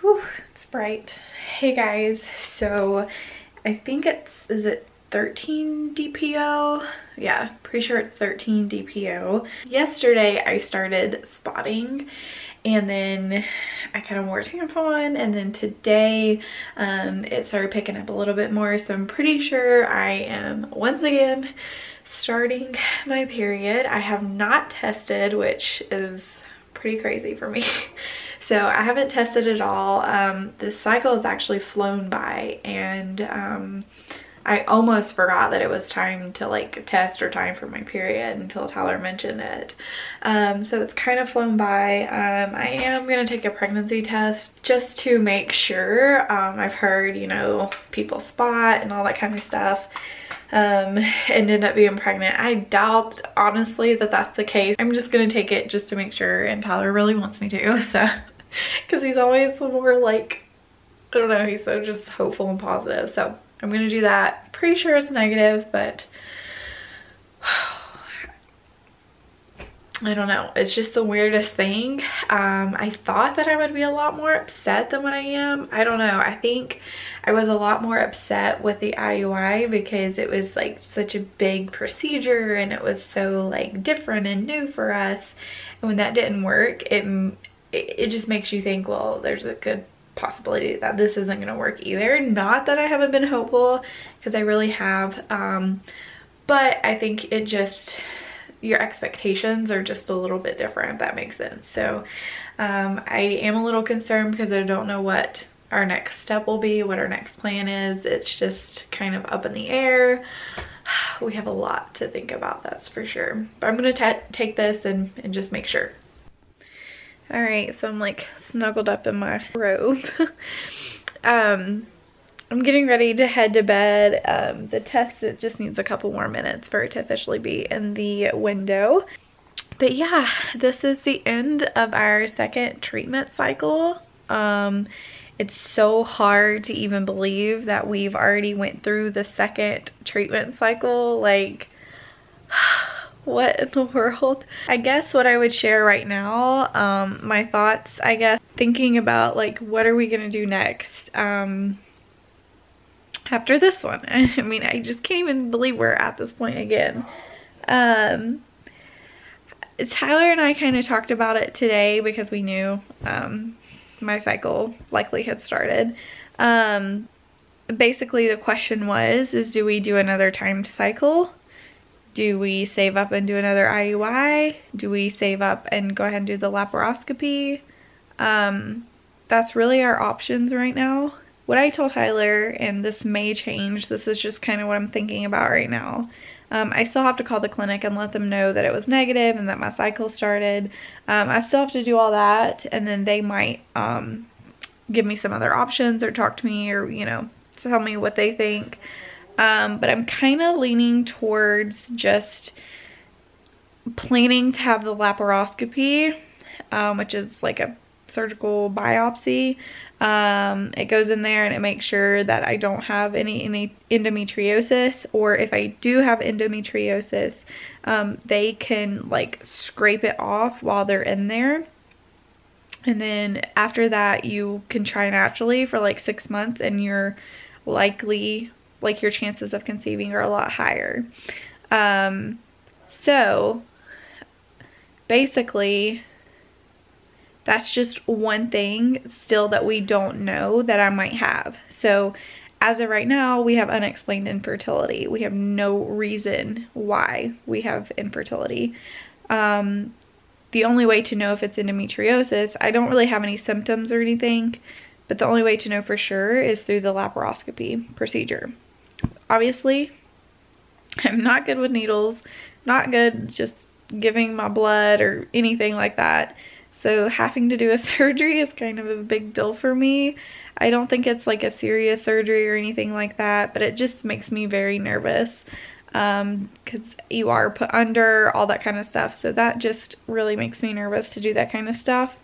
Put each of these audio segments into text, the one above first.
Whew, it's bright. Hey guys, so I think is it 13 DPO? Yeah, pretty sure it's 13 DPO. Yesterday I started spotting and then I kind of wore tampon, and then today it started picking up a little bit more, so I'm pretty sure I am once again starting my period. I have not tested, which is pretty crazy for me. So I haven't tested at all. This cycle has actually flown by, and I almost forgot that it was time to like test or time for my period until Tyler mentioned it. So it's kind of flown by. I am gonna take a pregnancy test just to make sure. I've heard, you know, people spot and all that kind of stuff, and end up being pregnant. I doubt, honestly, that that's the case. I'm just gonna take it just to make sure, and Tyler really wants me to, so, because he's always more like, I don't know, he's so just hopeful and positive, so I'm gonna do that. Pretty sure it's negative, but I don't know. It's just the weirdest thing. I thought that I would be a lot more upset than what I am. I don't know. I think I was a lot more upset with the IUI because it was like such a big procedure and it was so like different and new for us. And when that didn't work, it just makes you think, well, there's a good possibility that this isn't going to work either. Not that I haven't been hopeful, because I really have. But I think it just, your expectations are just a little bit different, if that makes sense. So I am a little concerned because I don't know what our next step will be, what our next plan is. It's just kind of up in the air. We have a lot to think about, that's for sure. But I'm going to take this and just make sure. All right, so I'm like snuggled up in my robe. I'm getting ready to head to bed. The test, it just needs a couple more minutes for it to officially be in the window. But yeah, this is the end of our second treatment cycle. It's so hard to even believe that we've already went through the second treatment cycle. Like, what in the world? I guess what I would share right now, my thoughts, I guess, thinking about like, what are we gonna do next? After this one. I mean, I just can't even believe we're at this point again. Tyler and I kind of talked about it today because we knew my cycle likely had started. Basically the question was, do we do another timed cycle? Do we save up and do another IUI? Do we save up and go ahead and do the laparoscopy? That's really our options right now. What I told Tyler, and this may change, this is just kind of what I'm thinking about right now. I still have to call the clinic and let them know that it was negative and that my cycle started. I still have to do all that, and then they might give me some other options or talk to me, or, you know, tell me what they think. But I'm kind of leaning towards just planning to have the laparoscopy, which is like a surgical biopsy. It goes in there and it makes sure that I don't have any endometriosis, or if I do have endometriosis, they can like scrape it off while they're in there. And then after that, you can try naturally for like 6 months, and you're likely, like, your chances of conceiving are a lot higher. So basically, that's just one thing still that we don't know that I might have. So as of right now, we have unexplained infertility. We have no reason why we have infertility. The only way to know if it's endometriosis, I don't really have any symptoms or anything, but the only way to know for sure is through the laparoscopy procedure. Obviously, I'm not good with needles, not good just giving my blood or anything like that. So having to do a surgery is kind of a big deal for me. I don't think it's like a serious surgery or anything like that, but it just makes me very nervous because you are put under, all that kind of stuff. So that just really makes me nervous to do that kind of stuff.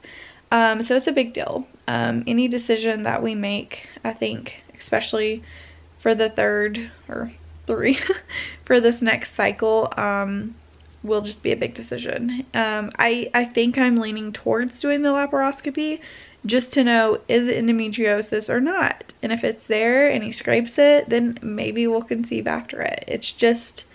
So it's a big deal. Any decision that we make, I think, especially for the third or three for this next cycle, will just be a big decision. I think I'm leaning towards doing the laparoscopy just to know, is it endometriosis or not? And if it's there and he scrapes it, then maybe we'll conceive after it. It's just,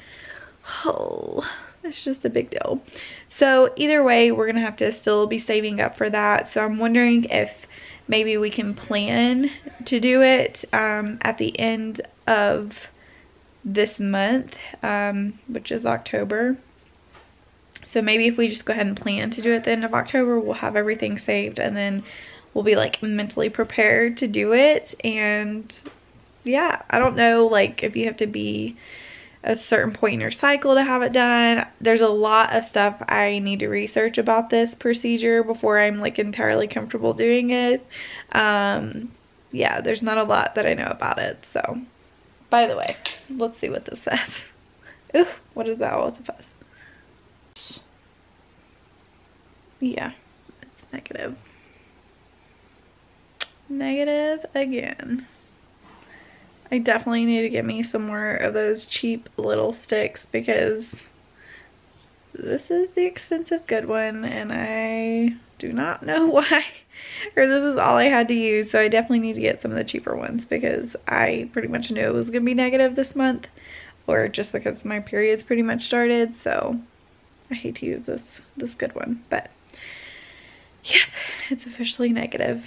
oh, it's just a big deal. So either way, we're gonna have to still be saving up for that. So I'm wondering if maybe we can plan to do it at the end of this month, which is October. So maybe if we just go ahead and plan to do it at the end of October, we'll have everything saved and then we'll be like mentally prepared to do it. And yeah, I don't know like if you have to be a certain point in your cycle to have it done. There's a lot of stuff I need to research about this procedure before I'm like entirely comfortable doing it. Yeah, there's not a lot that I know about it. So by the way, let's see what this says. Ooh, what is that? What's a fuss? Yeah, it's negative. Negative again. I definitely need to get me some more of those cheap little sticks because this is the expensive good one and I do not know why, or this is all I had to use. So I definitely need to get some of the cheaper ones because I pretty much knew it was gonna be negative this month, or just because my period's pretty much started. So I hate to use this good one, but yep, it's officially negative.